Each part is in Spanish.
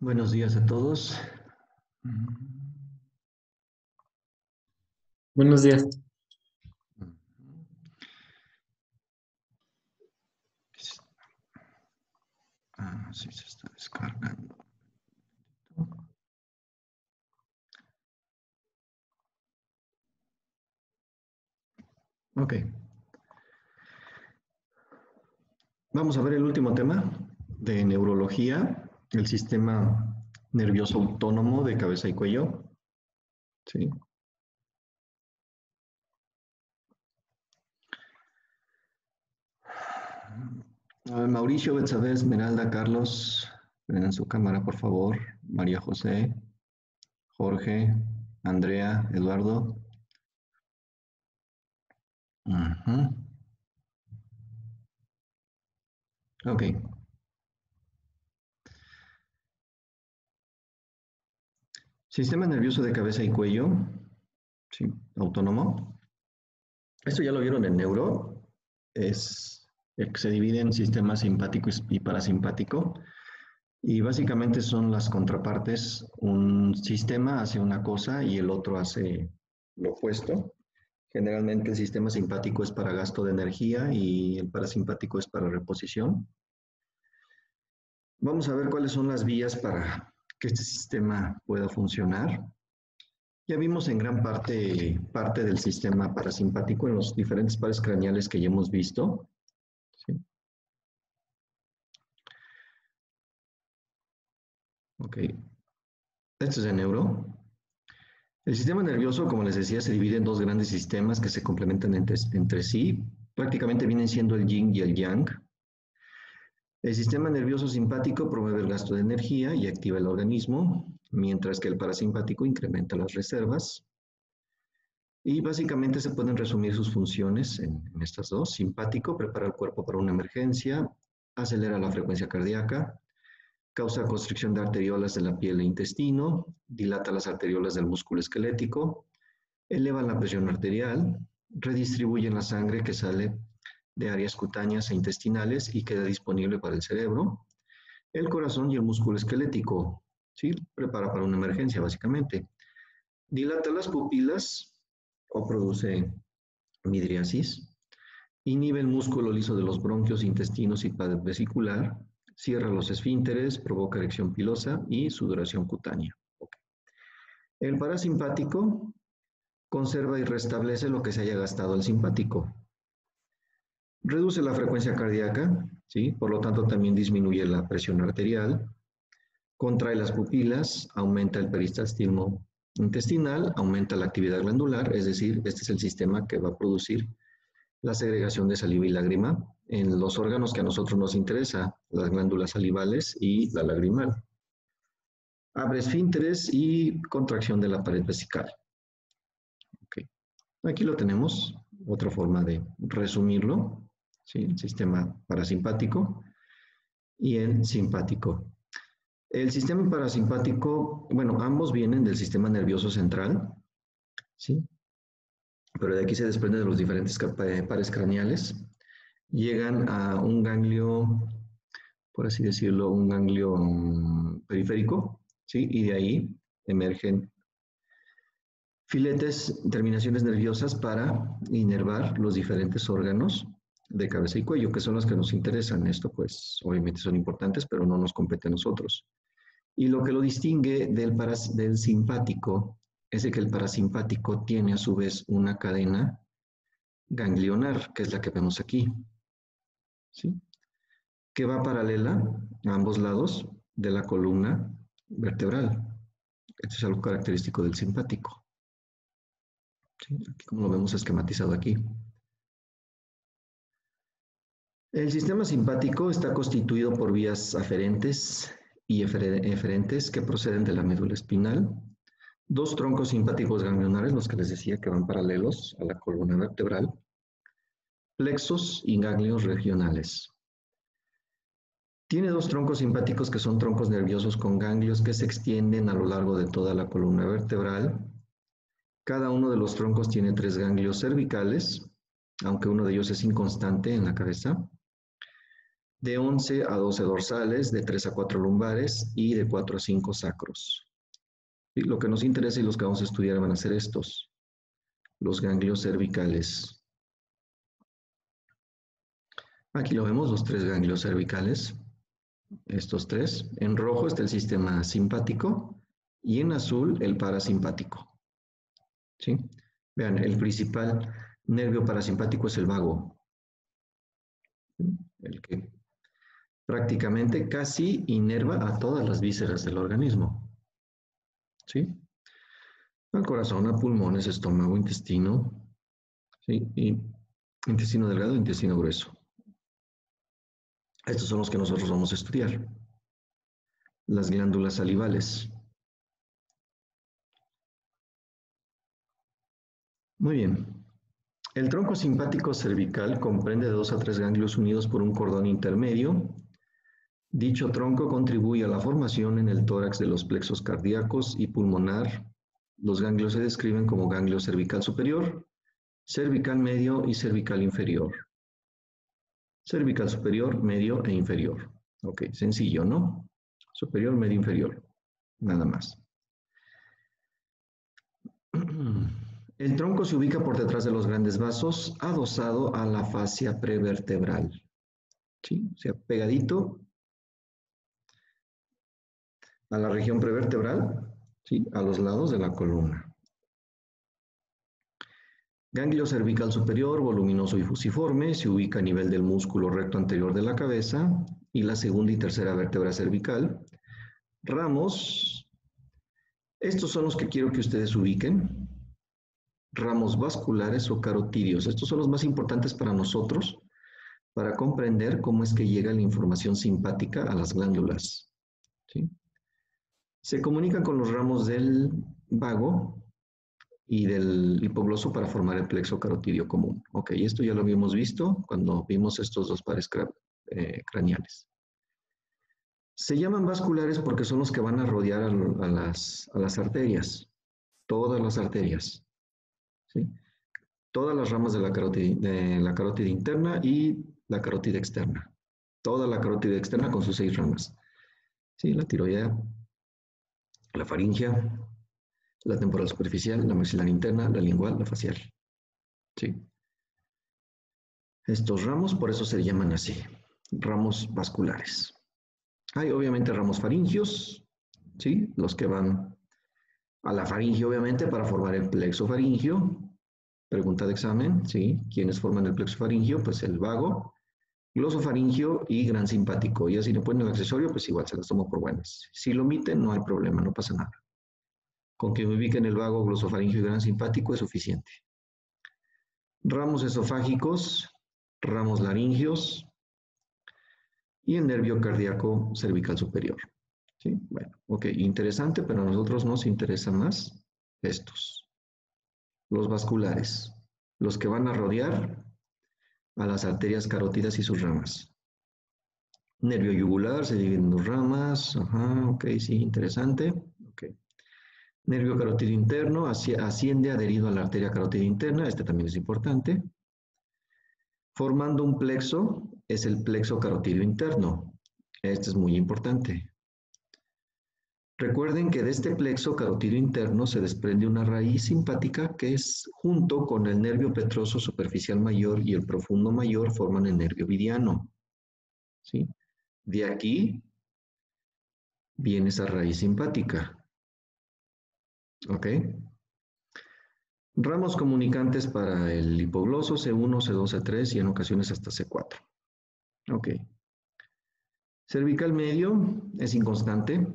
Buenos días a todos. Buenos días. Sí, se está descargando. Ok. Vamos a ver el último tema de neurología, el sistema nervioso autónomo de cabeza y cuello. Sí. Mauricio, Betsabe, Esmeralda, Carlos, prendan su cámara, por favor. María José, Jorge, Andrea, Eduardo. Ok. Sistema nervioso de cabeza y cuello, sí, autónomo. Esto ya lo vieron en neuro, es el que se divide en sistema simpático y parasimpático, y básicamente son las contrapartes. Un sistema hace una cosa y el otro hace lo opuesto. Generalmente el sistema simpático es para gasto de energía y el parasimpático es para reposición. Vamos a ver cuáles son las vías para que este sistema pueda funcionar. Ya vimos en gran parte del sistema parasimpático en los diferentes pares craneales que ya hemos visto. ¿Sí? Ok. Esto es de neuro. El sistema nervioso, como les decía, se divide en dos grandes sistemas que se complementan entre sí. Prácticamente vienen siendo el yin y el yang. El sistema nervioso simpático promueve el gasto de energía y activa el organismo, mientras que el parasimpático incrementa las reservas. Y básicamente se pueden resumir sus funciones en estas dos. Simpático prepara el cuerpo para una emergencia, acelera la frecuencia cardíaca, causa constricción de arteriolas de la piel e intestino, dilata las arteriolas del músculo esquelético, eleva la presión arterial, redistribuye la sangre que sale de áreas cutáneas e intestinales y queda disponible para el cerebro, el corazón y el músculo esquelético. ¿Sí? Prepara para una emergencia, básicamente. Dilata las pupilas o produce midriasis, inhibe el músculo liso de los bronquios, intestinos y pared vesicular, cierra los esfínteres, provoca erección pilosa y sudoración cutánea. Okay. El parasimpático conserva y restablece lo que se haya gastado el simpático. Reduce la frecuencia cardíaca, ¿sí? Por lo tanto también disminuye la presión arterial, contrae las pupilas, aumenta el peristaltismo intestinal, aumenta la actividad glandular, es decir, este es el sistema que va a producir la segregación de saliva y lágrima en los órganos que a nosotros nos interesa, las glándulas salivales y la lagrimal. Abre esfínteres y contracción de la pared vesical. Okay. Aquí lo tenemos, otra forma de resumirlo, ¿sí? El sistema parasimpático y el simpático. El sistema parasimpático, bueno, ambos vienen del sistema nervioso central, ¿sí? Pero de aquí se desprende de los diferentes pares craneales. Llegan a un ganglio, por así decirlo, un ganglio periférico, ¿sí? Y de ahí emergen filetes, terminaciones nerviosas para inervar los diferentes órganos de cabeza y cuello, que son los que nos interesan. Esto, pues, obviamente son importantes, pero no nos compete a nosotros. Y lo que lo distingue del simpático es de que el parasimpático tiene a su vez una cadena ganglionar, que es la que vemos aquí, ¿sí? Que va paralela a ambos lados de la columna vertebral. Esto es algo característico del simpático. ¿Sí? Aquí, como lo vemos esquematizado aquí. El sistema simpático está constituido por vías aferentes y eferentes que proceden de la médula espinal, dos troncos simpáticos ganglionares, los que les decía que van paralelos a la columna vertebral, plexos y ganglios regionales. Tiene dos troncos simpáticos que son troncos nerviosos con ganglios que se extienden a lo largo de toda la columna vertebral. Cada uno de los troncos tiene 3 ganglios cervicales, aunque uno de ellos es inconstante en la cabeza. de 11 a 12 dorsales, de 3 a 4 lumbares y de 4 a 5 sacros. ¿Sí? Lo que nos interesa y los que vamos a estudiar van a ser estos, los ganglios cervicales. Aquí lo vemos, los 3 ganglios cervicales, estos 3. En rojo está el sistema simpático y en azul el parasimpático. ¿Sí? Vean, el principal nervio parasimpático es el vago, el que prácticamente casi inerva a todas las vísceras del organismo. ¿Sí? Al corazón, a pulmones, estómago, intestino, ¿sí? Y intestino delgado, intestino grueso. Estos son los que nosotros vamos a estudiar. Las glándulas salivales. Muy bien. El tronco simpático cervical comprende de 2 a 3 ganglios unidos por un cordón intermedio. Dicho tronco contribuye a la formación en el tórax de los plexos cardíacos y pulmonar. Los ganglios se describen como ganglio cervical superior, cervical medio y cervical inferior. Cervical superior, medio e inferior. Ok, sencillo, ¿no? Superior, medio, inferior. Nada más. El tronco se ubica por detrás de los grandes vasos, adosado a la fascia prevertebral. ¿Sí? O sea, pegadito a la región prevertebral, ¿sí? A los lados de la columna. Ganglio cervical superior, voluminoso y fusiforme, se ubica a nivel del músculo recto anterior de la cabeza y la segunda y tercera vértebra cervical. Ramos, estos son los que quiero que ustedes ubiquen. Ramos vasculares o carotídeos. Estos son los más importantes para nosotros, para comprender cómo es que llega la información simpática a las glándulas. ¿Sí? Se comunican con los ramos del vago y del hipogloso para formar el plexo carotídeo común. Ok, esto ya lo habíamos visto cuando vimos estos dos pares craneales. Se llaman vasculares porque son los que van a rodear a las arterias, todas las arterias, ¿sí? Todas las ramas de la carótida interna y la carótida externa. Toda la carótida externa con sus 6 ramas. ¿Sí? La tiroidea, la faringea, la temporal superficial, la maxilar interna, la lingual, la facial. ¿Sí? Estos ramos, por eso se llaman así, ramos vasculares. Hay obviamente ramos faringios, ¿sí? Los que van a la faringe, obviamente, para formar el plexo faringio. Pregunta de examen, ¿sí? ¿Quiénes forman el plexo faringio? Pues el vago, glosofaringio y gran simpático. Y así le ponen el accesorio, pues igual se las tomo por buenas. Si lo omiten, no hay problema, no pasa nada. Con que me ubiquen el vago, glosofaringio y gran simpático es suficiente. Ramos esofágicos, ramos laringios y el nervio cardíaco cervical superior. ¿Sí? Bueno, ok, interesante, pero a nosotros nos interesan más estos. Los vasculares, los que van a rodear a las arterias carótidas y sus ramas. Nervio yugular se divide en 2 ramas. Ajá, ok, sí, interesante. Okay. Nervio carótido interno asciende adherido a la arteria carótida interna. Este también es importante. Formando un plexo, es el plexo carotidio interno. Este es muy importante. Recuerden que de este plexo carotidio interno se desprende una raíz simpática que es junto con el nervio petroso superficial mayor y el profundo mayor forman el nervio vidiano. ¿Sí? De aquí viene esa raíz simpática. ¿Ok? Ramos comunicantes para el hipogloso C1, C2, C3 y en ocasiones hasta C4. Ok. Cervical medio es inconstante.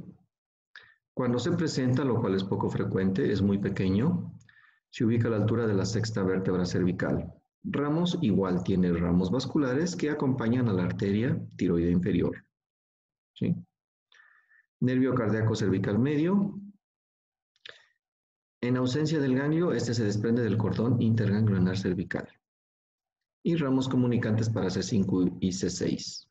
Cuando se presenta, lo cual es poco frecuente, es muy pequeño, se ubica a la altura de la 6ª vértebra cervical. Ramos igual tiene ramos vasculares que acompañan a la arteria tiroidea inferior. ¿Sí? Nervio cardíaco cervical medio. En ausencia del ganglio, este se desprende del cordón interganglionar cervical. Y ramos comunicantes para C5 y C6.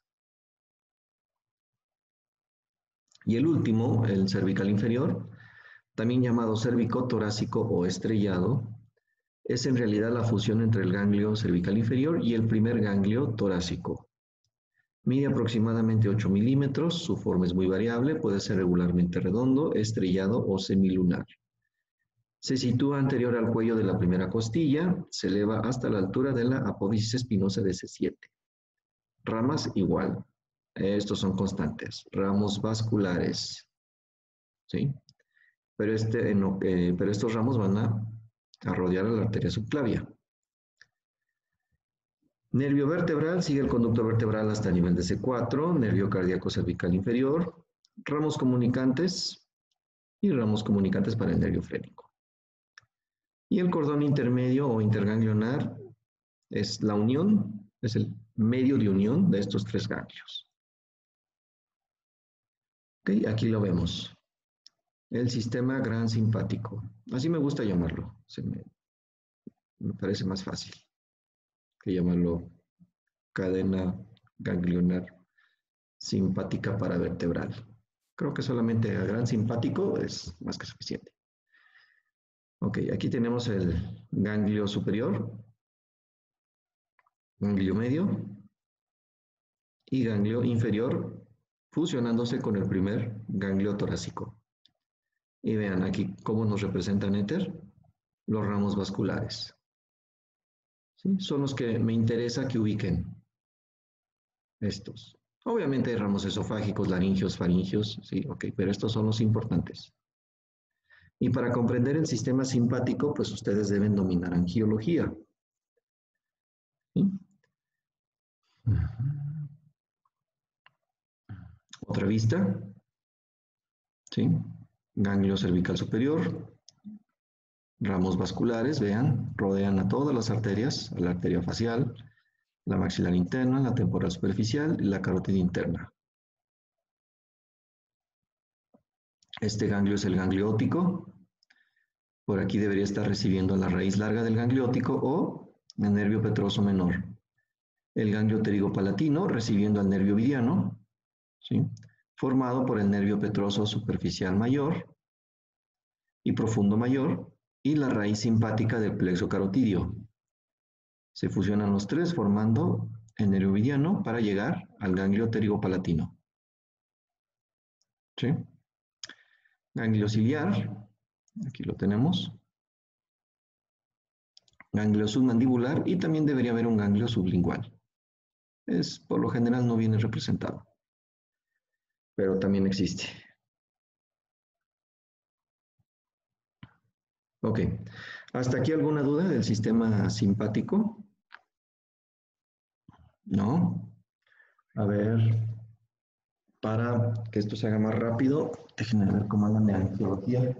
Y el último, el cervical inferior, también llamado cérvico torácico o estrellado, es en realidad la fusión entre el ganglio cervical inferior y el primer ganglio torácico. Mide aproximadamente 8 milímetros, su forma es muy variable, puede ser regularmente redondo, estrellado o semilunar. Se sitúa anterior al cuello de la primera costilla, se eleva hasta la altura de la apófisis espinosa de C7. Ramas igual, estos son constantes. Ramos vasculares, ¿sí? Pero estos ramos van a rodear a la arteria subclavia. Nervio vertebral, sigue el conducto vertebral hasta el nivel de C4, nervio cardíaco cervical inferior, ramos comunicantes y ramos comunicantes para el nervio frénico. Y el cordón intermedio o interganglionar es la unión, es el medio de unión de estos tres ganglios. Ok, aquí lo vemos. El sistema gran simpático. Así me gusta llamarlo. Me parece más fácil que llamarlo cadena ganglionar simpática paravertebral. Creo que solamente a gran simpático es más que suficiente. Ok, aquí tenemos el ganglio superior, ganglio medio y ganglio inferior fusionándose con el primer ganglio torácico. Y vean aquí cómo nos representan éter los ramos vasculares. ¿Sí? Son los que me interesa que ubiquen estos. Obviamente hay ramos esofágicos, laringios, faringios, sí, ok, pero estos son los importantes. Y para comprender el sistema simpático, pues ustedes deben dominar angiología. ¿Sí? Otra vista, ¿sí? Ganglio cervical superior, ramos vasculares, vean, rodean a todas las arterias, a la arteria facial, la maxilar interna, la temporal superficial y la carótida interna. Este ganglio es el ganglio óptico. Por aquí debería estar recibiendo la raíz larga del ganglio óptico o el nervio petroso menor. El ganglio pterigopalatino recibiendo al nervio vidiano, ¿sí? Formado por el nervio petroso superficial mayor y profundo mayor y la raíz simpática del plexo carotidio. Se fusionan los tres formando el nervio vidiano para llegar al ganglio pterigopalatino. ¿Sí? Ganglio ciliar, aquí lo tenemos. Ganglio submandibular y también debería haber un ganglio sublingual. Por lo general no viene representado, pero también existe. Ok, ¿hasta aquí alguna duda del sistema simpático? ¿No? A ver, para que esto se haga más rápido, déjenme ver cómo andan de angiología.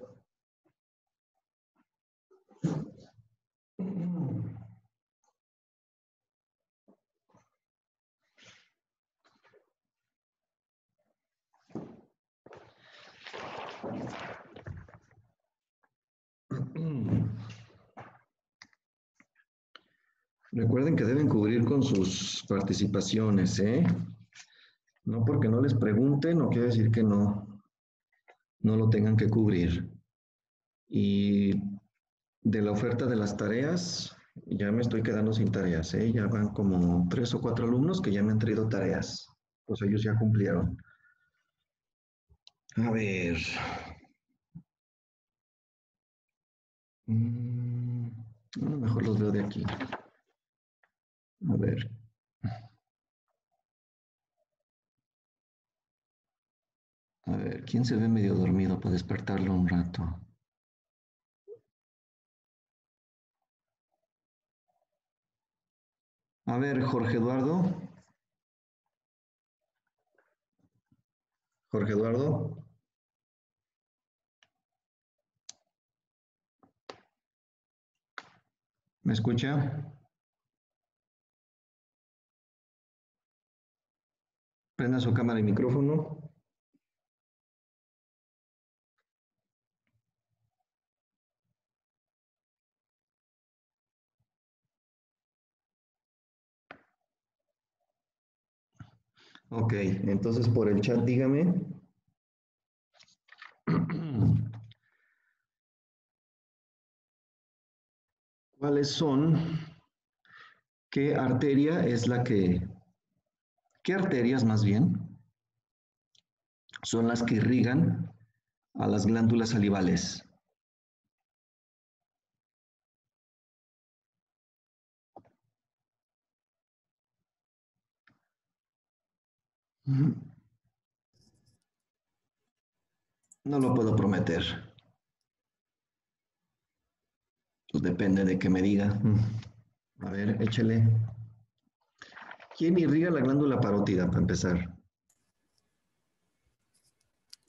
Recuerden que deben cubrir con sus participaciones, ¿eh? No porque no les pregunten, no quiere decir que no lo tengan que cubrir. Y de la oferta de las tareas, ya me estoy quedando sin tareas, ¿eh? Ya van como 3 o 4 alumnos que ya me han traído tareas. Pues ellos ya cumplieron. A ver. Mejor los veo de aquí. A ver. A ver, ¿quién se ve medio dormido para despertarlo un rato? A ver, Jorge Eduardo. Jorge Eduardo. ¿Me escucha? Prenda su cámara y micrófono. Ok, entonces por el chat dígame. ¿Cuáles son? ¿Qué arteria es la que ¿Qué arterias más bien son las que irrigan a las glándulas salivales? No lo puedo prometer. Pues depende de que me diga. A ver, échale. ¿Quién irriga la glándula parótida para empezar?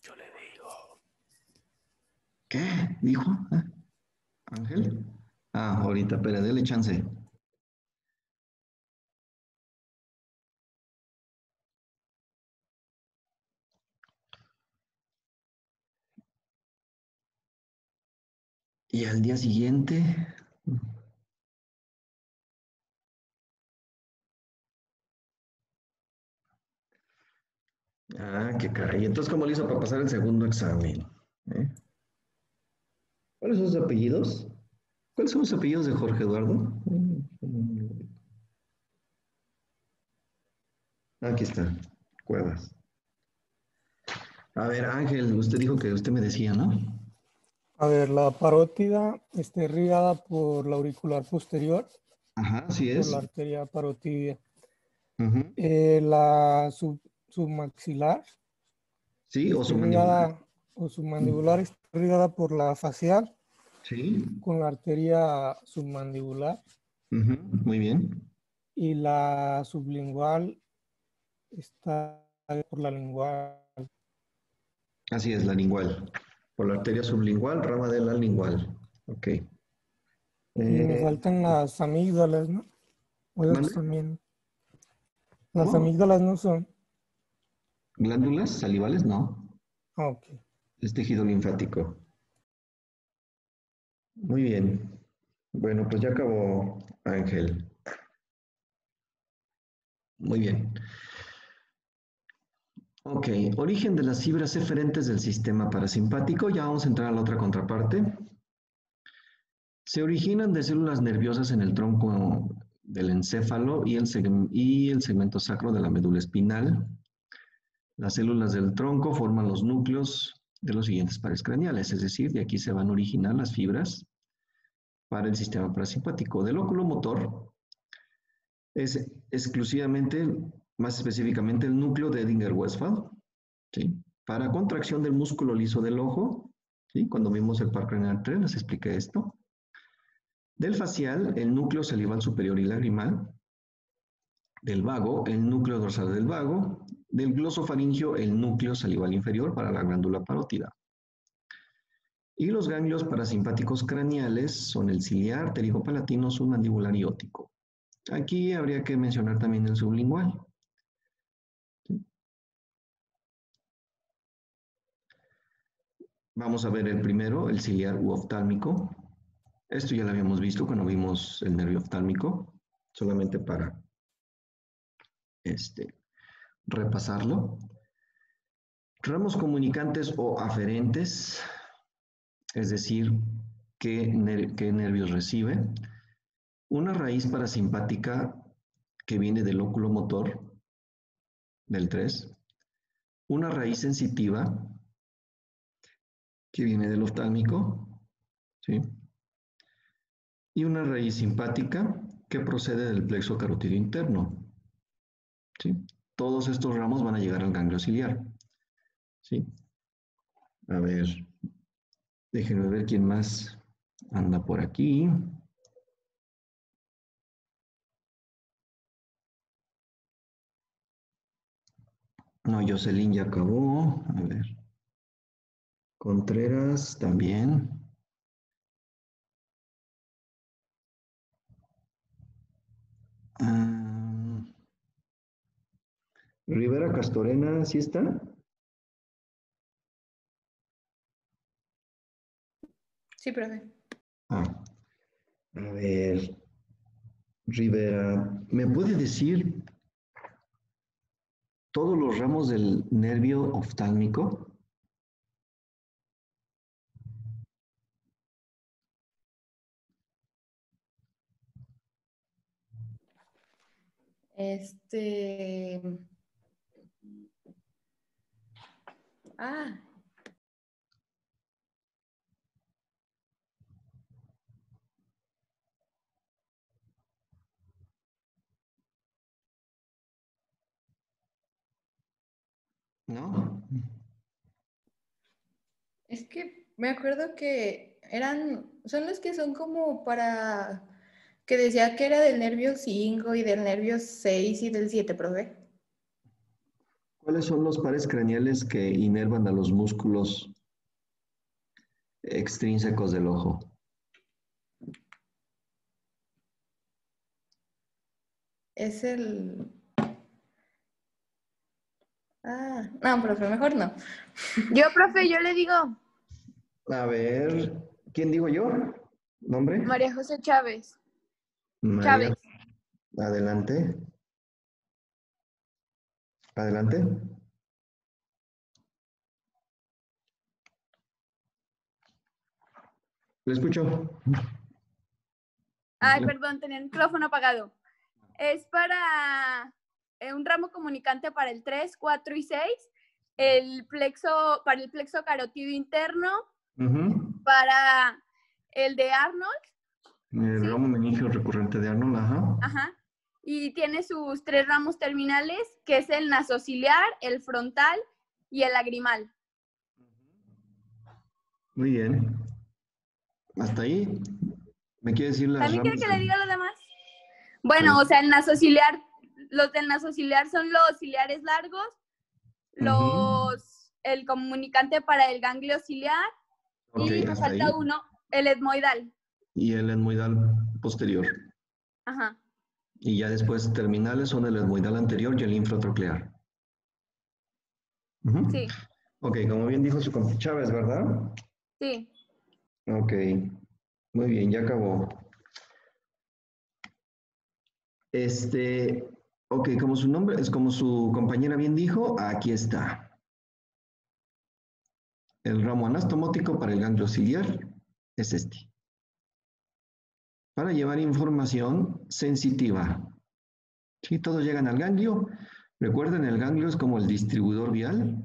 Yo le digo. ¿Qué? ¿Dijo? ¿Ángel? Ah, ahorita, espera, dele chance. Y al día siguiente. Ah, qué caray. Entonces, ¿cómo le hizo para pasar el segundo examen? ¿Eh? ¿Cuáles son sus apellidos? ¿Cuáles son los apellidos de Jorge Eduardo? Aquí está, Cuevas. A ver, Ángel, usted dijo que usted me decía, ¿no? A ver, la parótida está irrigada por la auricular posterior, Ajá, así por es. la arteria parotidia. Ujú. La submaxilar Sí, o está su mandibular. irrigada, o submandibular está irrigada por la facial, Sí. con la arteria submandibular. Ujú, muy bien. Y la sublingual está por la lingual. Así es, la lingual. Por la arteria sublingual, rama de la lingual. Ok. Y me Eh, faltan las amígdalas, ¿no? O esas ¿Mande? también. Las ¿Cómo? amígdalas no son. ¿Glándulas salivales? No. Ah, ok. Es tejido linfático. Muy bien. Bueno, pues ya acabó, Ángel. Muy bien. Ok, origen de las fibras eferentes del sistema parasimpático. Ya vamos a entrar a la otra contraparte. Se originan de células nerviosas en el tronco del encéfalo y el segmento sacro de la médula espinal. Las células del tronco forman los núcleos de los siguientes pares craneales, es decir, de aquí se van a originar las fibras para el sistema parasimpático. Del óculo motor es exclusivamente, más específicamente, el núcleo de Edinger-Westphal, ¿sí? Para contracción del músculo liso del ojo, ¿sí? Cuando vimos el par craneal 3 les expliqué esto. Del facial, el núcleo salival superior y lagrimal. Del vago, el núcleo dorsal del vago. Del glosofaringio, el núcleo salival inferior para la glándula parótida. Y los ganglios parasimpáticos craneales son el ciliar, pterigopalatino, submandibular y óptico. Aquí habría que mencionar también el sublingual. Vamos a ver el primero, el ciliar u oftálmico. Esto ya lo habíamos visto cuando vimos el nervio oftálmico, solamente para este, repasarlo. Ramos comunicantes o aferentes, es decir, qué nervios recibe. Una raíz parasimpática que viene del óculo motor, del 3. Una raíz sensitiva que viene del oftálmico, ¿sí? Y una raíz simpática que procede del plexo carotidio interno, ¿sí? Todos estos ramos van a llegar al ganglio ciliar, ¿sí? A ver, déjenme ver quién más anda por aquí. No, Jocelyn ya acabó. A ver. Contreras también. Ah, Rivera Castorena, ¿sí está? Sí, profe. Ah, a ver, Rivera, ¿me puede decir todos los ramos del nervio oftálmico? Este, Ah, ¿No? es que me acuerdo que son los que son como para, que decía que era del nervio 5 y del nervio 6 y del 7, profe. ¿Cuáles son los pares craneales que inervan a los músculos extrínsecos del ojo? Es el... Ah, no, profe, mejor no. Yo, profe, yo le digo A ver, ¿quién digo yo? ¿Nombre? María José Chávez. María. Chávez. Adelante. Adelante. Le escucho. Ay, perdón, tenía el micrófono apagado. Es para un ramo comunicante para el 3, 4 y 6, para el plexo carotido interno, para el de Arnold. El ¿sí? ramo meningio recurrente de Arnold, ajá. Ajá. Y tiene sus 3 ramos terminales, que es el nasociliar, el frontal y el lagrimal. Muy bien. Hasta ahí. ¿Me quiere decir las ¿También quiere ramas? que le diga lo demás? Bueno, o sea, el nasociliar, los del nasociliar son los ciliares largos, el comunicante para el ganglio ciliar, Ok, y me hasta falta ahí. uno, el etmoidal. Y el etmoidal posterior. Ajá. Y ya después terminales son el etmoidal anterior y el infratroclear. Sí, Ok, como bien dijo su compa Chávez, ¿verdad? sí. Ok, muy bien, ya acabó. Ok, como su nombre, es como su compañera bien dijo, aquí está. El ramo anastomótico para el ganglio ciliar es este. Para llevar información sensitiva. Sí, todos llegan al ganglio. Recuerden, el ganglio es como el distribuidor vial.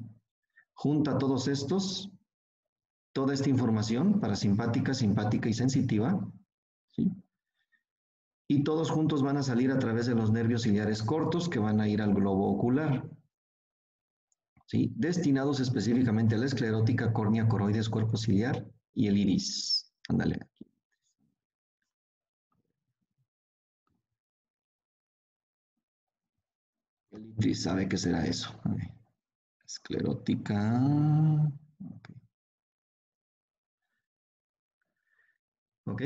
Junta todos estos, toda esta información parasimpática, simpática y sensitiva. ¿Sí? Y todos juntos van a salir a través de los nervios ciliares cortos que van a ir al globo ocular. ¿Sí? Destinados específicamente a la esclerótica, córnea, coroides, cuerpo ciliar y el iris. Ándale aquí. El iris sabe qué será eso. Esclerótica. Ok. ¿Ok?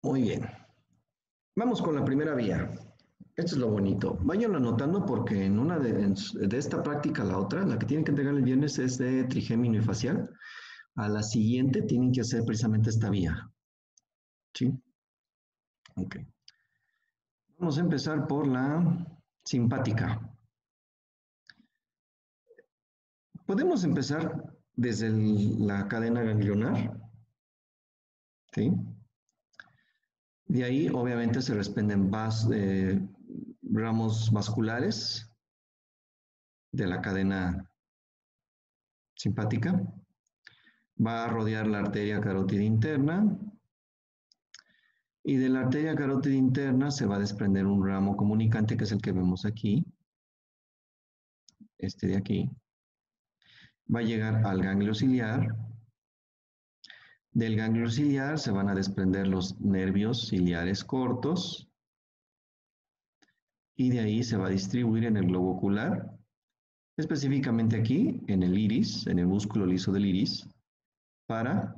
Muy bien. Vamos con la primera vía. Esto es lo bonito. Váyanlo anotando porque de esta práctica a la otra, la que tienen que entregar el viernes es de trigémino y facial. A la siguiente tienen que hacer precisamente esta vía. ¿Sí? Ok. Vamos a empezar por la simpática. Podemos empezar desde la cadena ganglionar. ¿Sí? De ahí, obviamente, se desprenden ramos vasculares de la cadena simpática. Va a rodear la arteria carótida interna. Y de la arteria carótida interna se va a desprender un ramo comunicante, que es el que vemos aquí. Este de aquí. Va a llegar al ganglio ciliar. Del ganglio ciliar se van a desprender los nervios ciliares cortos. Y de ahí se va a distribuir en el globo ocular, específicamente aquí, en el iris, en el músculo liso del iris, para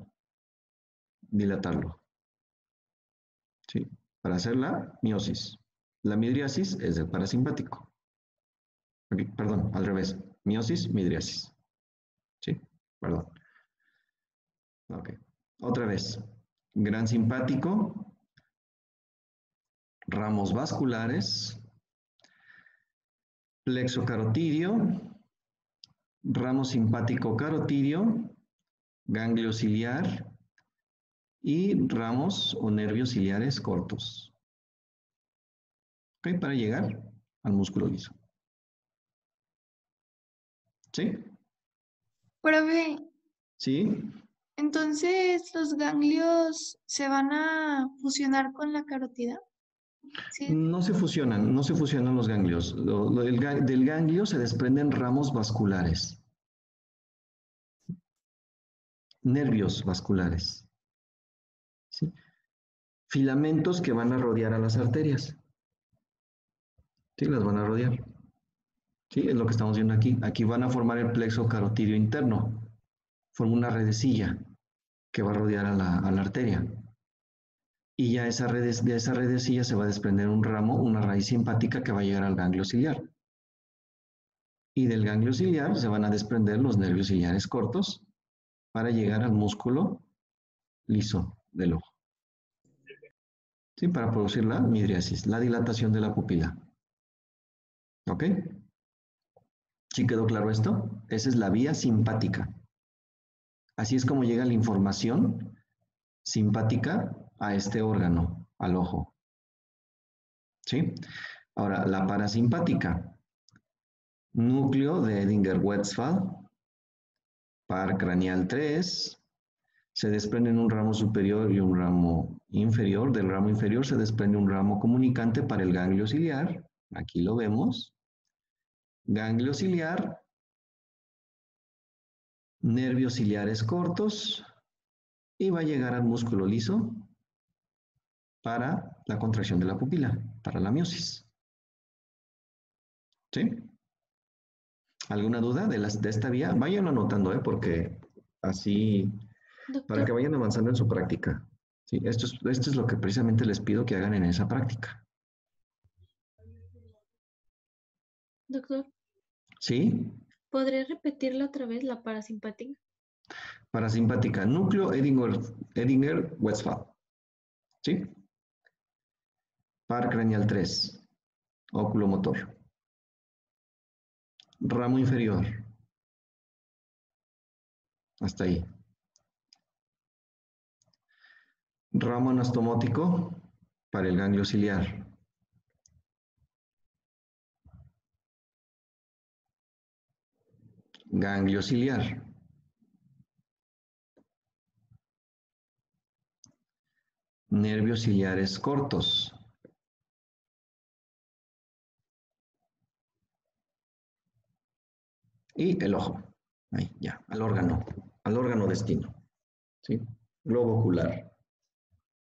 dilatarlo. ¿Sí? Para hacer la miosis. La midriasis es del parasimpático. Okay, perdón, al revés. Miosis, midriasis. ¿Sí? Perdón. Ok. Otra vez. Gran simpático, ramos vasculares, plexo carotidio, ramo simpático carotidio, ganglio ciliar y ramos o nervios ciliares cortos. Ok, para llegar al músculo liso. ¿Sí? Profe, ¿Sí? entonces los ganglios se van a fusionar con la carótida. Sí. No se fusionan los ganglios. Del ganglio se desprenden ramos vasculares, nervios vasculares, ¿sí? Filamentos que van a rodear a las arterias. Sí, las van a rodear. Sí, es lo que estamos viendo aquí. Aquí van a formar el plexo carotidio interno. Forma una redecilla que va a rodear a la arteria. Y ya de esa redecilla se va a desprender un ramo, una raíz simpática que va a llegar al ganglio ciliar. Y del ganglio ciliar se van a desprender los nervios ciliares cortos para llegar al músculo liso del ojo. ¿Sí? Para producir la midriasis, la dilatación de la pupila. ¿Ok? ¿Sí quedó claro esto? Esa es la vía simpática. Así es como llega la información simpática a este órgano, al ojo. ¿Sí? Ahora, la parasimpática. Núcleo de Edinger-Westphal, par craneal 3. Se desprenden un ramo superior y un ramo inferior. Del ramo inferior se desprende un ramo comunicante para el ganglio ciliar. Aquí lo vemos. Ganglio ciliar, nervios ciliares cortos y va a llegar al músculo liso para la contracción de la pupila, para la miosis. ¿Sí? ¿Alguna duda de esta vía? Vayan anotando, porque así, para que Doctor, vayan avanzando en su práctica. ¿Sí? Esto es lo que precisamente les pido que hagan en esa práctica. doctor, ¿Sí? ¿podría repetirla otra vez la parasimpática? Parasimpática, núcleo Edinger-Westphal. ¿Sí? Par craneal 3, oculomotor. Ramo inferior. Hasta ahí. Ramo anastomótico para el ganglio ciliar. Ganglio ciliar. Nervios ciliares cortos. Y el ojo. Ahí, ya, al órgano destino. ¿Sí? Globo ocular.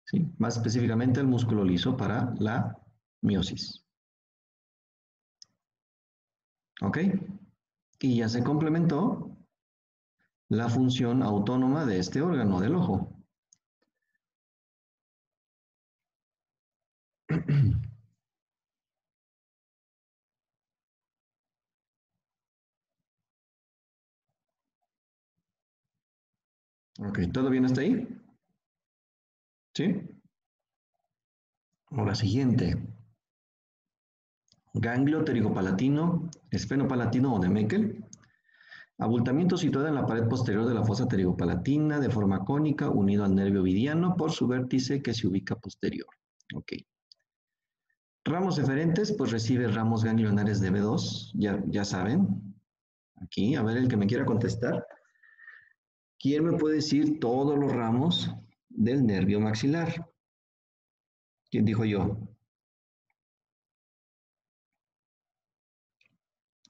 ¿Sí? Más específicamente el músculo liso para la miosis. ¿Ok? Y ya se complementó la función autónoma de este órgano del ojo. Ok, ¿todo bien hasta ahí? ¿Sí? Ahora siguiente. Ganglio pterigopalatino, esfenopalatino o de Meckel. Abultamiento situado en la pared posterior de la fosa pterigopalatina de forma cónica, unido al nervio vidiano por su vértice que se ubica posterior. Ok. Ramos eferentes, pues recibe ramos ganglionares de B2, ya saben. Aquí, a ver el que me quiera contestar. ¿Quién me puede decir todos los ramos del nervio maxilar? ¿Quién dijo yo?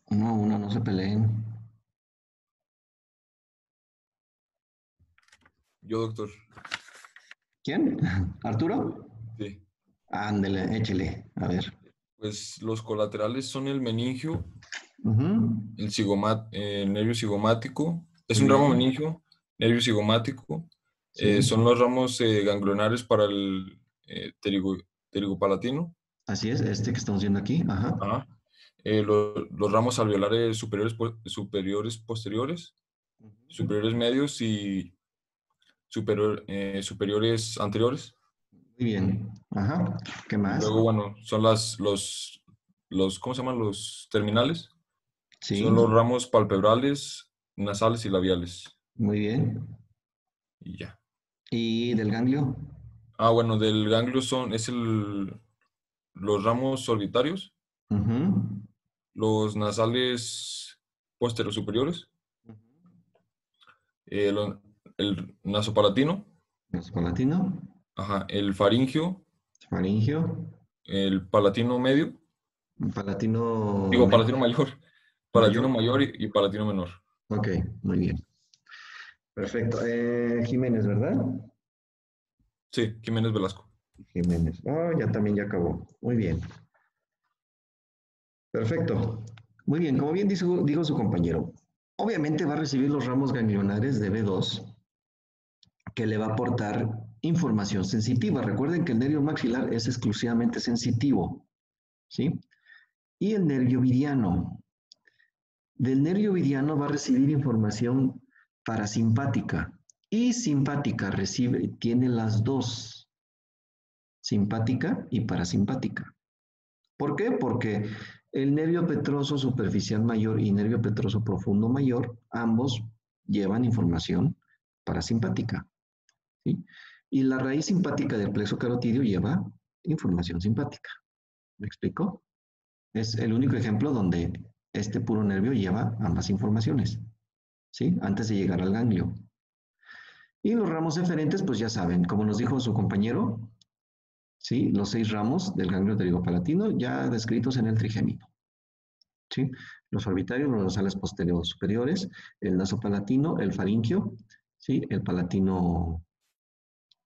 Uno a uno, no se peleen. Yo, doctor. ¿Quién? ¿Arturo? Sí. Ándele, échele, a ver. Pues los colaterales son el meningio, Ujú, el nervio cigomático. Es muy un ramo bien, meningio, nervio cigomático. sí, Son los ramos ganglionares para el pterigopalatino. así es, este que estamos viendo aquí, ajá, Ajá. Los ramos alveolares superiores posteriores, superiores medios y superiores anteriores. muy bien, ajá, ¿qué Y más? luego, bueno, son ¿cómo se llaman? Los terminales. Sí, Son los ramos palpebrales, nasales y labiales. muy bien. Y ya. ¿Y del ganglio? Ah, bueno, del ganglio los ramos orbitarios. Ujú. los nasales posterior-superiores, el nasopalatino, Nasopalatino, ajá, el faringio, faringio, el palatino medio, palatino digo, palatino mayor, palatino mayor. mayor y palatino menor. Ok, muy bien. Perfecto. Jiménez, ¿verdad? Sí, Jiménez Velasco. Jiménez. Oh, ya también ya acabó. Muy bien. Perfecto. Muy bien, como bien dijo su compañero, obviamente va a recibir los ramos ganglionares de B2 que le va a aportar información sensitiva. Recuerden que el nervio maxilar es exclusivamente sensitivo, ¿sí? Y el nervio viriano. Del nervio viriano va a recibir información parasimpática y simpática, tiene las dos, simpática y parasimpática. ¿Por qué? Porque el nervio petroso superficial mayor y nervio petroso profundo mayor, ambos llevan información parasimpática, ¿sí? Y la raíz simpática del plexo carotidio lleva información simpática. ¿Me explico? Es el único ejemplo donde este puro nervio lleva ambas informaciones, ¿sí? Antes de llegar al ganglio. Y los ramos eferentes, pues ya saben, como nos dijo su compañero, ¿sí? Los 6 ramos del ganglio pterigopalatino ya descritos en el trigémino. ¿Sí? Los orbitarios, los nasales posteriores superiores, el nasopalatino, el faringio, ¿sí? El palatino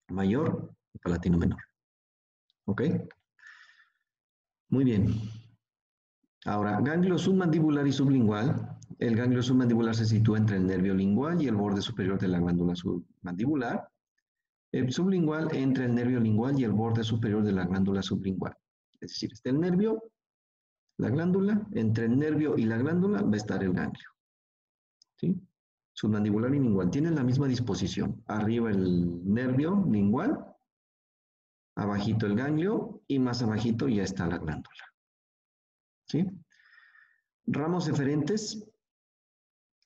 mayor, el palatino menor. ¿Ok? Muy bien. Ahora, ganglio submandibular y sublingual. El ganglio submandibular se sitúa entre el nervio lingual y el borde superior de la glándula submandibular. El sublingual entre el nervio lingual y el borde superior de la glándula sublingual. Es decir, está el nervio, la glándula, entre el nervio y la glándula va a estar el ganglio. ¿Sí? Submandibular y lingual tienen la misma disposición. Arriba el nervio lingual, abajito el ganglio y más abajito ya está la glándula. ¿Sí? Ramos eferentes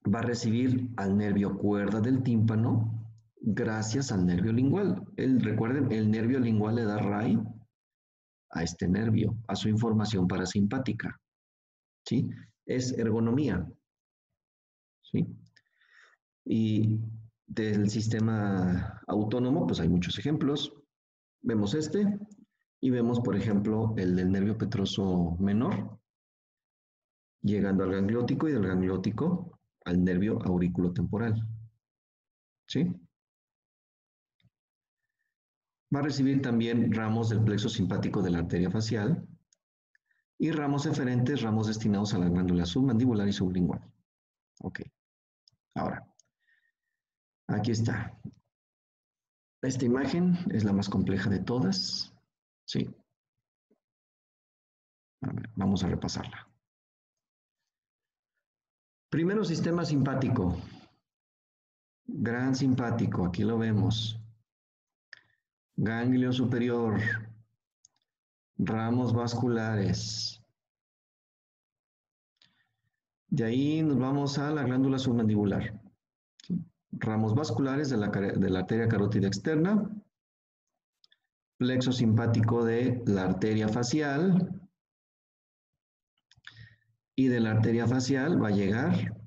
va a recibir al nervio cuerda del tímpano gracias al nervio lingual. Recuerden, el nervio lingual le da RAI a este nervio, a su información parasimpática. ¿Sí? Es ergonomía. ¿Sí? Y del sistema autónomo, pues hay muchos ejemplos. Vemos este y vemos, por ejemplo, el del nervio petroso menor, llegando al gangliótico y del gangliótico al nervio auriculotemporal. ¿Sí? Va a recibir también ramos del plexo simpático de la arteria facial y ramos eferentes, ramos destinados a la glándula submandibular y sublingual. Ok. Ahora, aquí está. Esta imagen es la más compleja de todas. Sí. A ver, vamos a repasarla. Primero, sistema simpático. Gran simpático, aquí lo vemos. Ganglio superior. Ramos vasculares. De ahí nos vamos a la glándula submandibular. ¿Sí? Ramos vasculares de la arteria carótida externa. Plexo simpático de la arteria facial. Y de la arteria facial va a llegar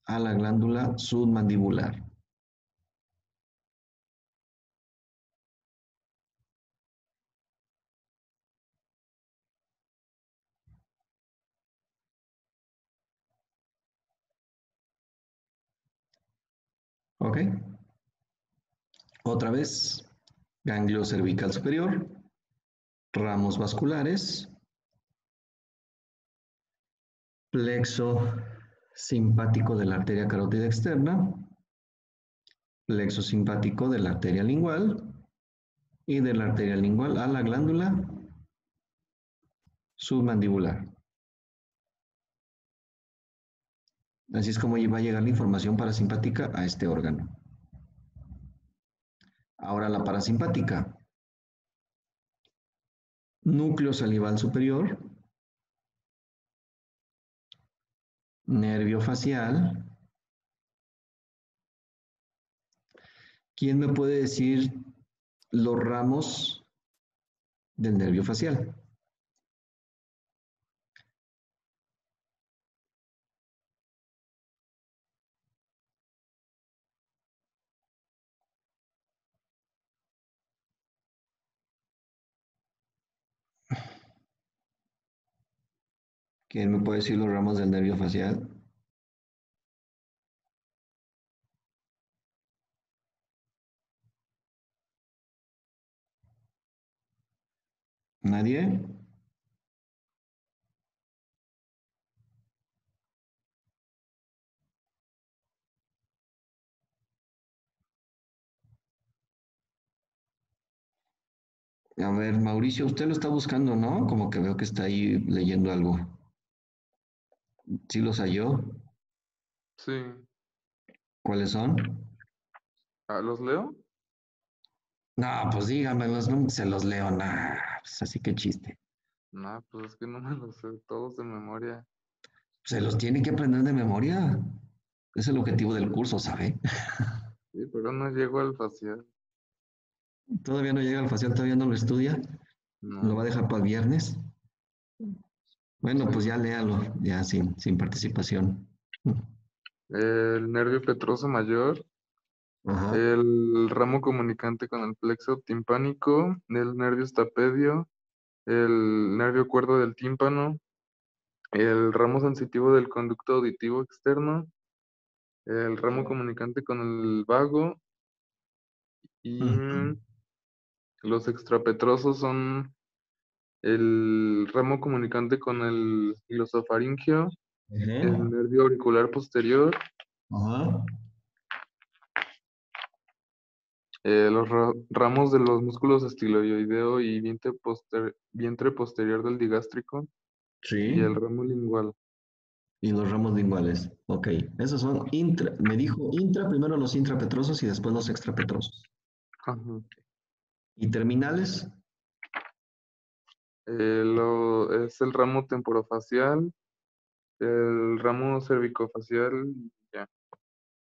a la glándula submandibular. ¿Ok? Otra vez, ganglio cervical superior, ramos vasculares, plexo simpático de la arteria carótida externa, plexo simpático de la arteria lingual y de la arteria lingual a la glándula submandibular. Así es como va a llegar la información parasimpática a este órgano. Ahora la parasimpática. Núcleo salival superior, nervio facial. ¿Quién me puede decir los ramos del nervio facial? ¿Quién me puede decir los ramos del nervio facial? ¿Nadie? A ver, Mauricio, usted lo está buscando, ¿no? Como que veo que está ahí leyendo algo. ¿Sí los halló? Sí. ¿Cuáles son? ¿Los leo? No, pues dígamelos, no se los leo, nada. Pues así que chiste. No, pues es que no me los sé todos de memoria. Se los tiene que aprender de memoria. Es el objetivo del curso, ¿sabe? Sí, pero no llego al facial. Todavía no llega al facial, todavía no lo estudia. Lo va a No. dejar para el viernes. Bueno, Sí. pues ya léalo, ya sin participación. El nervio petroso mayor, Ajá. el ramo comunicante con el plexo timpánico, el nervio estapedio, el nervio cuerdo del tímpano, el ramo sensitivo del conducto auditivo externo, el ramo comunicante con el vago y Ujú. los extrapetrosos son el ramo comunicante con el glosofaringeo, el Ajá. nervio auricular posterior, Ajá. los ramos de los músculos estiloideo y vientre posterior del digástrico y Sí. el ramo lingual. Y los ramos linguales. Ok. Esos son me dijo intra, primero los intrapetrosos y después los extrapetrosos. Ajá. ¿Y terminales? Es el ramo temporofacial, el ramo cervicofacial, y ya.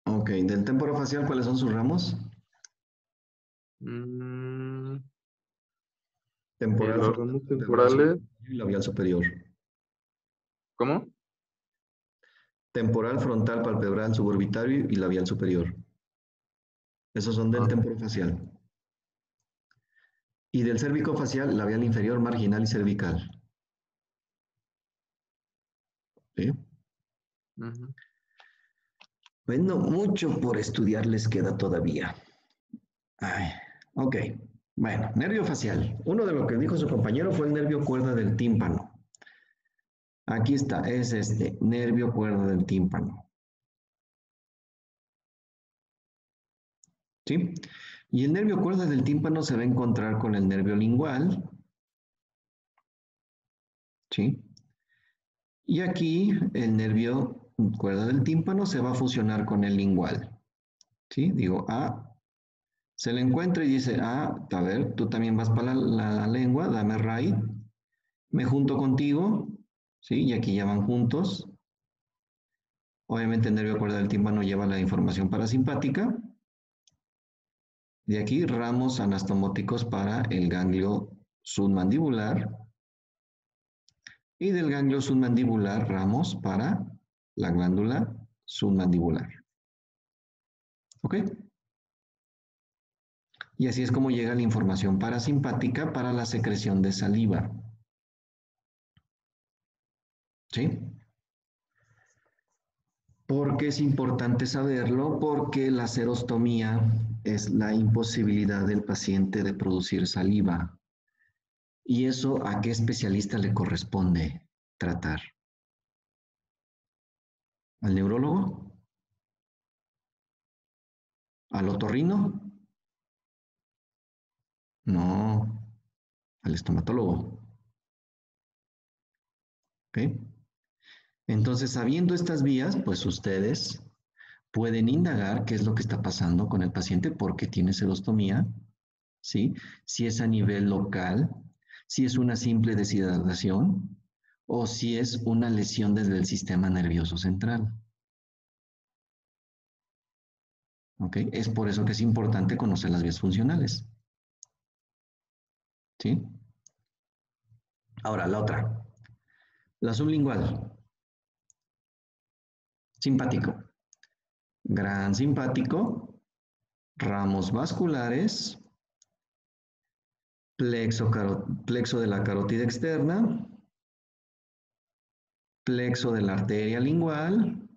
Ok. Del temporofacial, ¿cuáles son sus ramos? Mm, Temporal los frontal, ramos palpebral temporales, superior y labial superior. ¿cómo? Temporal, frontal, palpebral, suborbitario y labial superior. Esos son del Ah, temporofacial. Y del cervicofacial, labial inferior, marginal y cervical. ¿Sí? ujú. Bueno, mucho por estudiar les queda todavía. Ay, ok. Bueno, nervio facial. Uno de lo que dijo su compañero fue el nervio cuerda del tímpano. Aquí está, es este, nervio cuerda del tímpano. ¿Sí? Y el nervio cuerda del tímpano se va a encontrar con el nervio lingual. ¿Sí? Y aquí el nervio cuerda del tímpano se va a fusionar con el lingual. ¿Sí? Digo, se le encuentra y dice, a ver, tú también vas para la lengua, dame right, me junto contigo, ¿sí? Y aquí ya van juntos. Obviamente el nervio cuerda del tímpano lleva la información parasimpática. De aquí ramos anastomóticos para el ganglio submandibular. Y del ganglio submandibular ramos para la glándula submandibular. ¿Ok? Y así es como llega la información parasimpática para la secreción de saliva. ¿Sí? ¿Por qué es importante saberlo? Porque la serostomía es la imposibilidad del paciente de producir saliva. ¿Y eso a qué especialista le corresponde tratar? ¿Al neurólogo? ¿Al otorrino? No, al estomatólogo. ¿Ok? Entonces, sabiendo estas vías, pues ustedes pueden indagar qué es lo que está pasando con el paciente, por qué tiene serostomía, ¿sí? Si es a nivel local, si es una simple deshidratación o si es una lesión desde el sistema nervioso central. ¿Ok? Es por eso que es importante conocer las vías funcionales. ¿Sí? Ahora, la otra. La sublingual. Simpático. Gran simpático. Ramos vasculares. Plexo de la carótida externa. plexo de la arteria lingual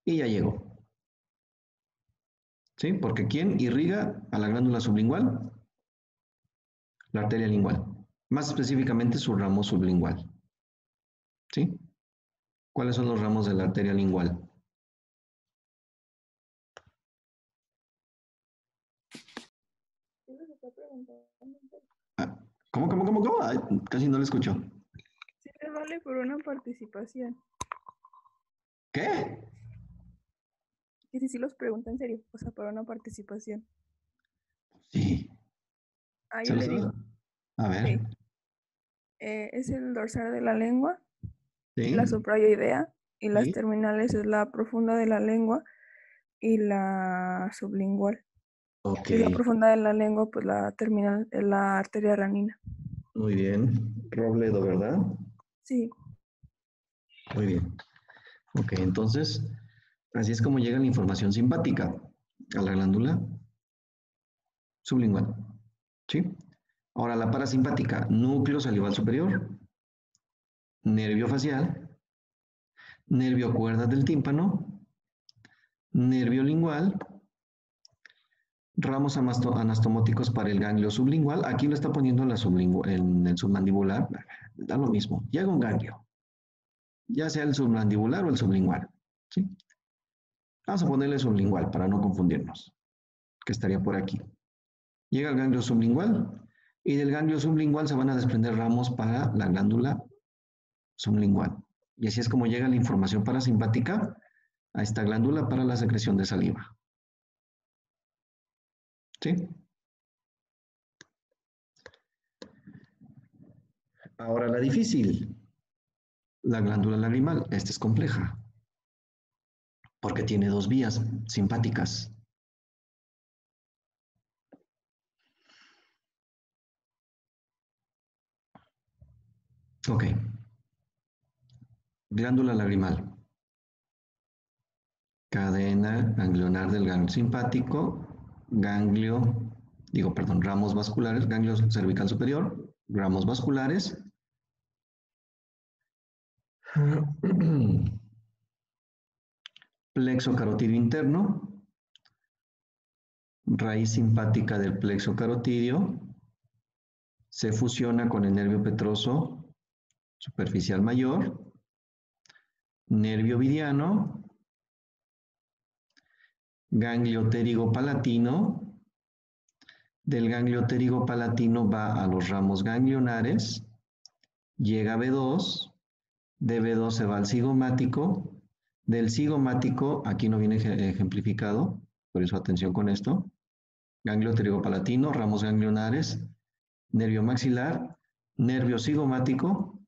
y ya llegó. ¿Sí? Porque ¿quién irriga a la glándula sublingual? La arteria lingual. Más específicamente su ramo sublingual. ¿Sí? ¿Cuáles son los ramos de la arteria lingual? Ah, ¿Cómo? Ay, casi no lo escucho. Sí, te vale por una participación. ¿Qué? Y si sí los pregunta en serio, o sea, para una participación. Sí. Ah, ¿Se yo lo le sabe? digo. A ver. Sí. Es el dorsal de la lengua, Sí. la suprayoidea, y las Sí. terminales es la profunda de la lengua y la sublingual. Ok. Y la profunda de la lengua, pues la terminal es la arteria ranina. Muy bien. Robledo, ¿verdad? Sí. Muy bien. Ok, entonces, así es como llega la información simpática a la glándula sublingual. ¿Sí? Ahora, la parasimpática, núcleo salival superior, nervio facial, nervio cuerdas del tímpano, nervio lingual, ramos anastomóticos para el ganglio sublingual. Aquí lo está poniendo en, en el submandibular. Da lo mismo. Llega un ganglio, ya sea el submandibular o el sublingual. ¿Sí? Vamos a ponerle sublingual para no confundirnos, que estaría por aquí. Llega el ganglio sublingual y del ganglio sublingual se van a desprender ramos para la glándula sublingual. Y así es como llega la información parasimpática a esta glándula para la secreción de saliva. ¿Sí? Ahora la difícil, la glándula lagrimal. Esta es compleja porque tiene dos vías simpáticas. Ok. Glándula lagrimal. Cadena ganglionar del ganglio simpático, ramos vasculares, ganglio cervical superior, ramos vasculares. Plexo carotidio interno, raíz simpática del plexo carotidio, se fusiona con el nervio petroso superficial mayor, nervio vidiano, ganglio pterigo palatino, del ganglio pterigo palatino va a los ramos ganglionares, llega a B2, de B2 se va al cigomático, del cigomático, aquí no viene ejemplificado, por eso atención con esto, ganglio pterigopalatino, ramos ganglionares, nervio maxilar, nervio cigomático,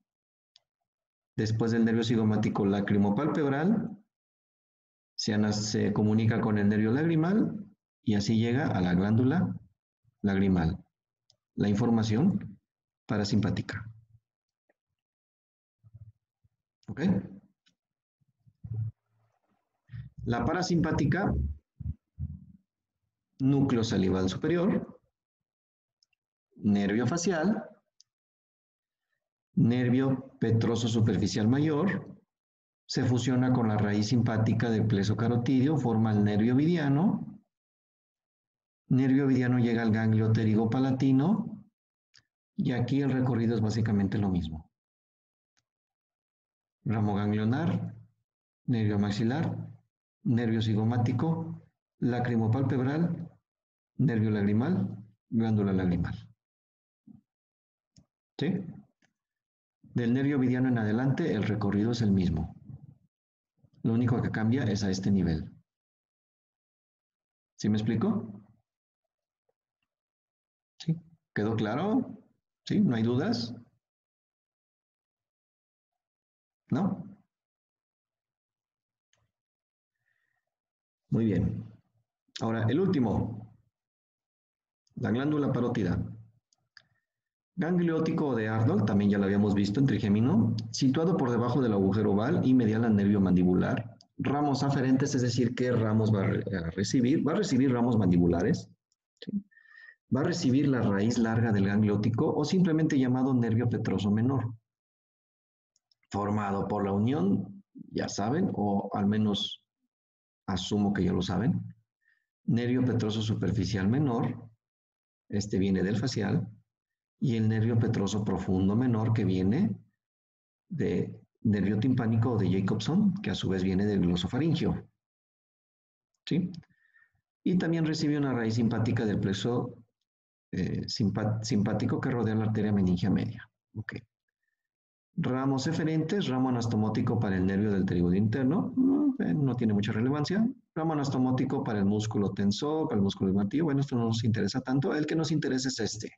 después del nervio cigomático lacrimopalpebral, se comunica con el nervio lagrimal y así llega a la glándula lagrimal. La información parasimpática. ¿Ok? La parasimpática, núcleo salival superior, nervio facial, nervio petroso superficial mayor, se fusiona con la raíz simpática del plexo carotidio, forma el nervio vidiano llega al ganglio pterigopalatino y aquí el recorrido es básicamente lo mismo. Ramo ganglionar, nervio maxilar, nervio cigomático, lacrimopalpebral, nervio lagrimal, glándula lagrimal. ¿Sí? Del nervio vidiano en adelante el recorrido es el mismo. Lo único que cambia es a este nivel. ¿Sí me explico? ¿Sí? ¿Quedó claro? ¿Sí? ¿No hay dudas? ¿No? Muy bien. Ahora, el último. La glándula parótida. Ganglio óptico de Arnold, también ya lo habíamos visto en trigémino, situado por debajo del agujero oval y medial al nervio mandibular. Ramos aferentes, es decir, ¿qué ramos va a recibir? Va a recibir ramos mandibulares. ¿Sí? Va a recibir la raíz larga del ganglio óptico o simplemente llamado nervio petroso menor. formado por la unión, ya saben, o al menos asumo que ya lo saben, nervio petroso superficial menor, este viene del facial, y el nervio petroso profundo menor que viene de nervio timpánico o de Jacobson, que a su vez viene del glosofaringio. ¿Sí? Y también recibe una raíz simpática del plexo simpático que rodea la arteria meningia media. Ok. Ramos eferentes, ramo anastomótico para el nervio del pterigoide interno, no tiene mucha relevancia. Ramo anastomótico para el músculo tensor, para el músculo ligativo, bueno, esto no nos interesa tanto, el que nos interesa es este.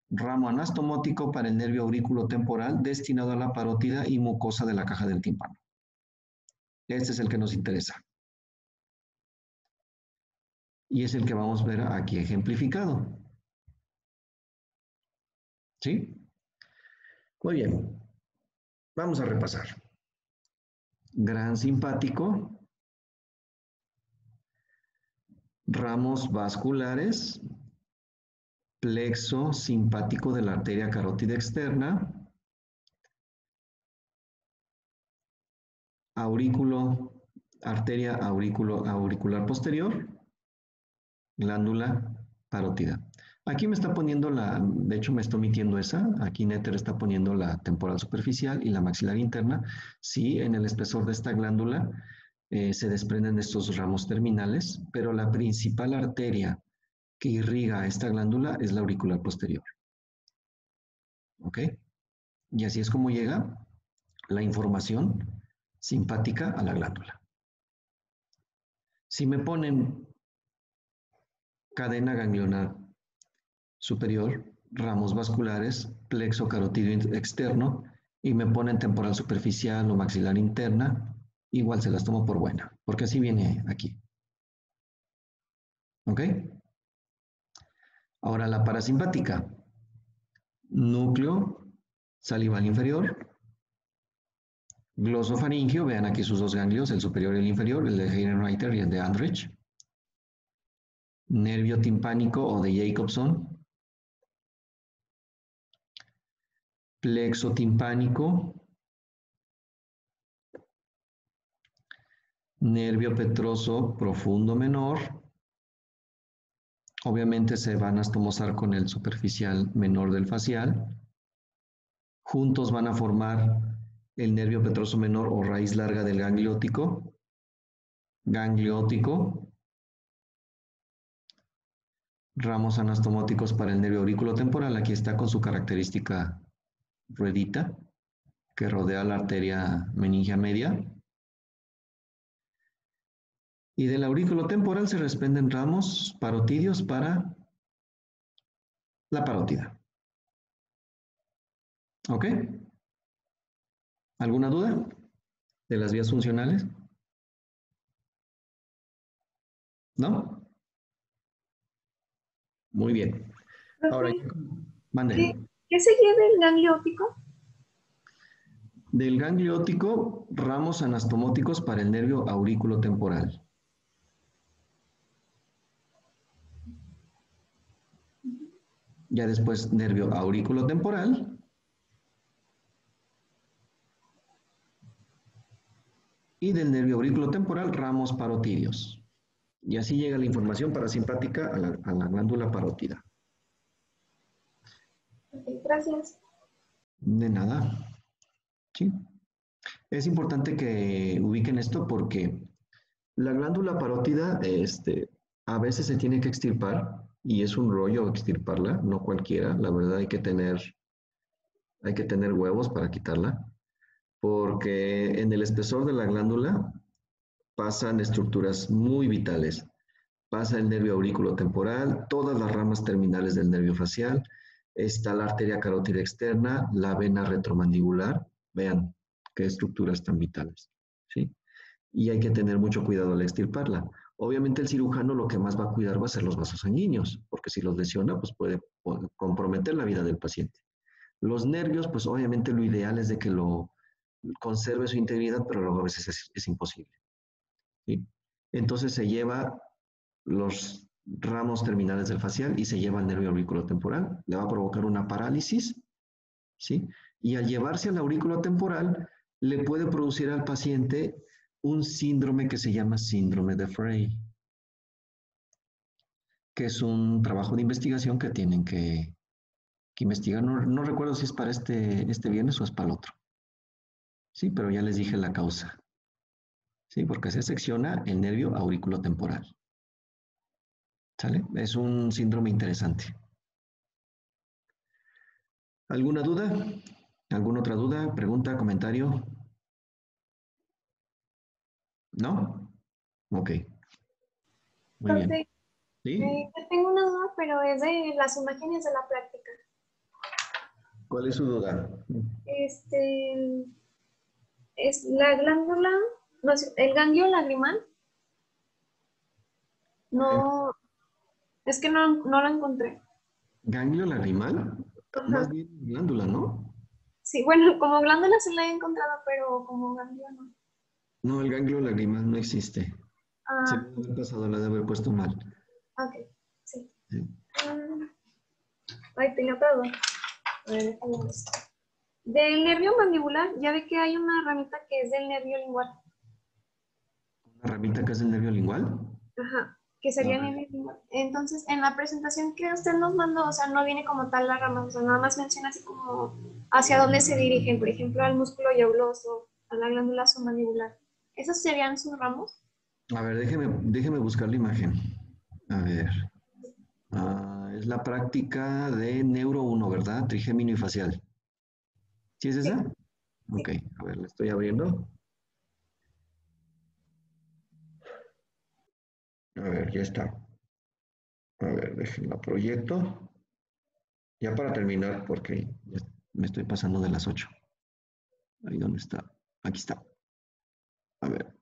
Ramo anastomótico para el nervio aurículo temporal destinado a la parótida y mucosa de la caja del tímpano. Este es el que nos interesa. Y es el que vamos a ver aquí ejemplificado. ¿Sí? Muy bien. Vamos a repasar. Gran simpático, ramos vasculares, plexo simpático de la arteria carótida externa, arteria auricular posterior, glándula parótida. Aquí me está poniendo de hecho me está omitiendo esa, aquí Néter está poniendo la temporal superficial y la maxilar interna. Sí, en el espesor de esta glándula se desprenden estos ramos terminales, pero la principal arteria que irriga esta glándula es la auricular posterior. ¿Ok? Y así es como llega la información simpática a la glándula. Si me ponen cadena ganglionar superior, ramos vasculares, plexo carotidio externo, y me ponen temporal superficial o maxilar interna, igual se las tomo por buena, porque así viene aquí. ¿Ok? Ahora la parasimpática. Núcleo salival inferior, glosofaringio, vean aquí sus dos ganglios, el superior y el inferior, el de Heinreiter y el de Andrich. Nervio timpánico o de Jacobson. Plexo timpánico. Nervio petroso profundo menor. Obviamente se van a anastomosar con el superficial menor del facial. Juntos van a formar el nervio petroso menor o raíz larga del gangliótico. Gangliótico. Ramos anastomóticos para el nervio aurículo temporal. Aquí está con su característica ruedita que rodea la arteria meningia media. Y del aurículo temporal se desprenden ramos parotidios para la parótida. ¿Ok? ¿Alguna duda de las vías funcionales? ¿No? Muy bien. Ahora, mande. ¿Qué se lleva el gangliótico? Del gangliótico, ramos anastomóticos para el nervio aurículo temporal. Ya después, nervio aurículo temporal. Y del nervio aurículo temporal, ramos parotidios. Y así llega la información parasimpática a la glándula parótida. Gracias. De nada. Sí. Es importante que ubiquen esto porque la glándula parótida a veces se tiene que extirpar y es un rollo extirparla, no cualquiera. La verdad hay que tener huevos para quitarla porque en el espesor de la glándula pasan estructuras muy vitales. Pasa el nervio aurículo temporal, todas las ramas terminales del nervio facial, está la arteria carótida externa, la vena retromandibular. Vean qué estructuras tan vitales, ¿sí? Y hay que tener mucho cuidado al extirparla. Obviamente el cirujano lo que más va a cuidar va a ser los vasos sanguíneos, porque si los lesiona, pues puede comprometer la vida del paciente. Los nervios, pues obviamente lo ideal es de que lo conserve su integridad, pero luego a veces es imposible, ¿sí? Entonces se lleva los ramos terminales del facial y se lleva el nervio aurículo temporal. Le va a provocar una parálisis, ¿sí? Y al llevarse a la aurícula temporal, le puede producir al paciente un síndrome que se llama síndrome de Frey, que es un trabajo de investigación que tienen que investigar. No recuerdo si es para este viernes o es para el otro. Sí, pero ya les dije la causa. Sí, porque se secciona el nervio auriculotemporal. ¿Sale? Es un síndrome interesante. ¿Alguna duda? ¿Alguna otra duda? ¿Pregunta? ¿Comentario? ¿No? Ok. Muy bien. Profe, ¿Sí? yo tengo una duda, pero es de las imágenes de la práctica. ¿Cuál es su duda? Es la glándula, no sé, el ganglio lagrimal. No, es que no lo encontré. ¿Ganglio lagrimal? Más Ajá. bien glándula, ¿no? Sí, bueno, como glándula sí la he encontrado, pero como ganglio no. No, el ganglio lagrimal no existe. Se me Ah, debe haber pasado, la de haber puesto mal. ok, sí. Sí. Ay, tenía otra duda. A ver, déjame ver esto. Del nervio mandibular, ya ve que hay una ramita que es del nervio lingual. ¿Una ramita que es el nervio lingual? Ajá, que A sería el ver. nervio lingual. Entonces, en la presentación que usted nos mandó, o sea, no viene como tal la rama, o sea, nada más menciona así como hacia dónde se dirigen, por ejemplo, al músculo yauloso, a la glándula submandibular. ¿Esos serían sus ramos? A ver, déjeme buscar la imagen. A ver. Es la práctica de Neuro 1, ¿verdad? Trigémino y facial. ¿Sí es Sí, esa? Ok, sí. a ver, la estoy abriendo. A ver, ya está. A ver, déjenla proyecto. Ya para terminar, porque ya me estoy pasando de las 8. Ahí donde está. Aquí está. A ver.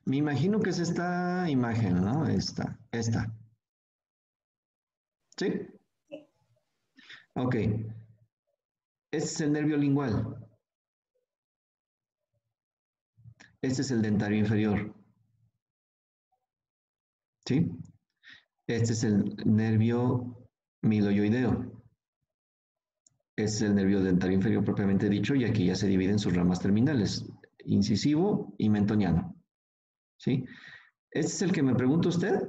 Me imagino que es esta imagen, ¿no? Esta. ¿Sí? Ok. Este es el nervio lingual. Este es el dentario inferior. ¿Sí? Este es el nervio miloioideo. Este es el nervio dentario inferior propiamente dicho y aquí ya se dividen sus ramas terminales, incisivo y mentoniano. ¿Sí? ¿Este es el que me pregunta usted?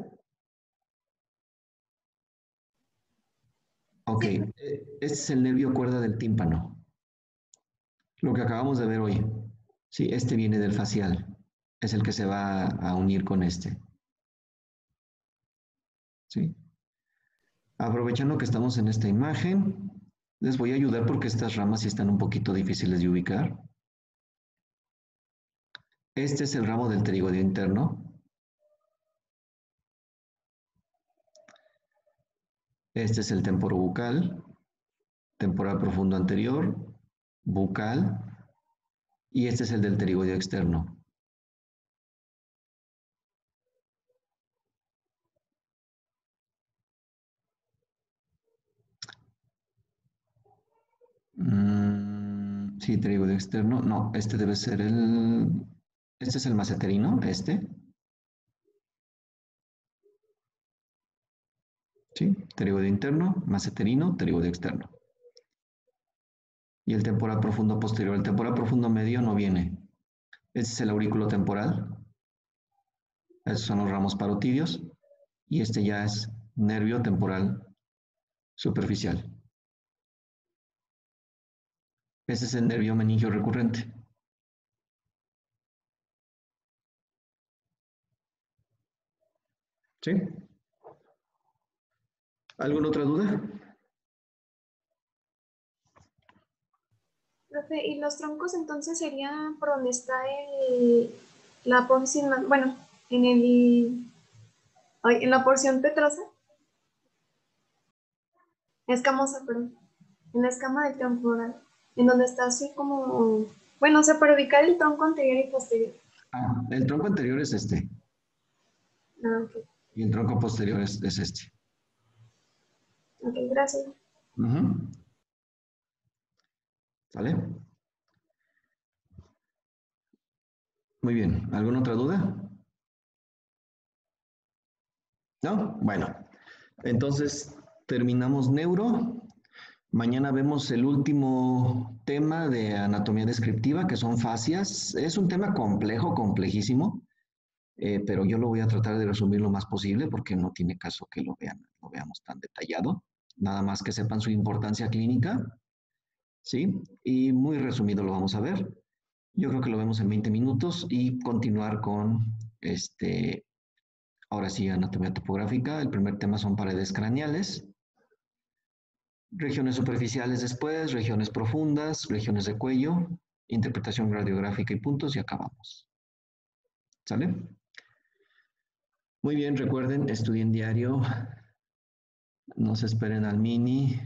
Ok, este es el nervio cuerda del tímpano. Lo que acabamos de ver hoy. Sí, este viene del facial. Es el que se va a unir con este. ¿Sí? Aprovechando que estamos en esta imagen, les voy a ayudar porque estas ramas sí están un poquito difíciles de ubicar. Este es el ramo del pterigoideo interno. Este es el temporobucal, temporal profundo anterior, bucal, y este es el del pterigoideo externo. Sí, pterigoideo externo. No, este debe ser el... Este es el maceterino, este. ¿Sí? Pterigoideo interno, maceterino, pterigoideo externo. Y el temporal profundo posterior. El temporal profundo medio no viene. Este es el aurículo temporal. Estos son los ramos parotidios. Y este ya es nervio temporal superficial. Ese es el nervio meningio recurrente. ¿Sí? ¿Alguna otra duda? Profe, ¿y los troncos entonces serían por donde está la apófisis, bueno, en la porción petrosa? Escamosa, perdón. En la escama del temporal, en donde está así como, bueno, o sea, para ubicar el tronco anterior y posterior. El tronco anterior es este. Ah, ok. Y el tronco posterior es este. Ok, gracias. ¿Sale? Muy bien. ¿Alguna otra duda? ¿No? Bueno. Entonces, terminamos neuro. Mañana vemos el último tema de anatomía descriptiva, que son fascias. Es un tema complejo, complejísimo, pero yo lo voy a tratar de resumir lo más posible porque no tiene caso que lo veamos tan detallado. Nada más que sepan su importancia clínica, ¿sí? Y muy resumido lo vamos a ver. Yo creo que lo vemos en 20 minutos y continuar con ahora sí, anatomía topográfica. El primer tema son paredes craneales. Regiones superficiales después, regiones profundas, regiones de cuello, interpretación radiográfica y puntos y acabamos. ¿Sale? Muy bien, recuerden, estudien diario, no se esperen al mini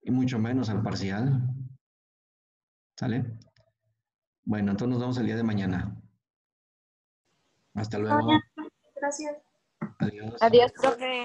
y mucho menos al parcial. ¿Sale? Bueno, entonces nos vemos el día de mañana. Hasta luego. Gracias. Adiós. Adiós, profe.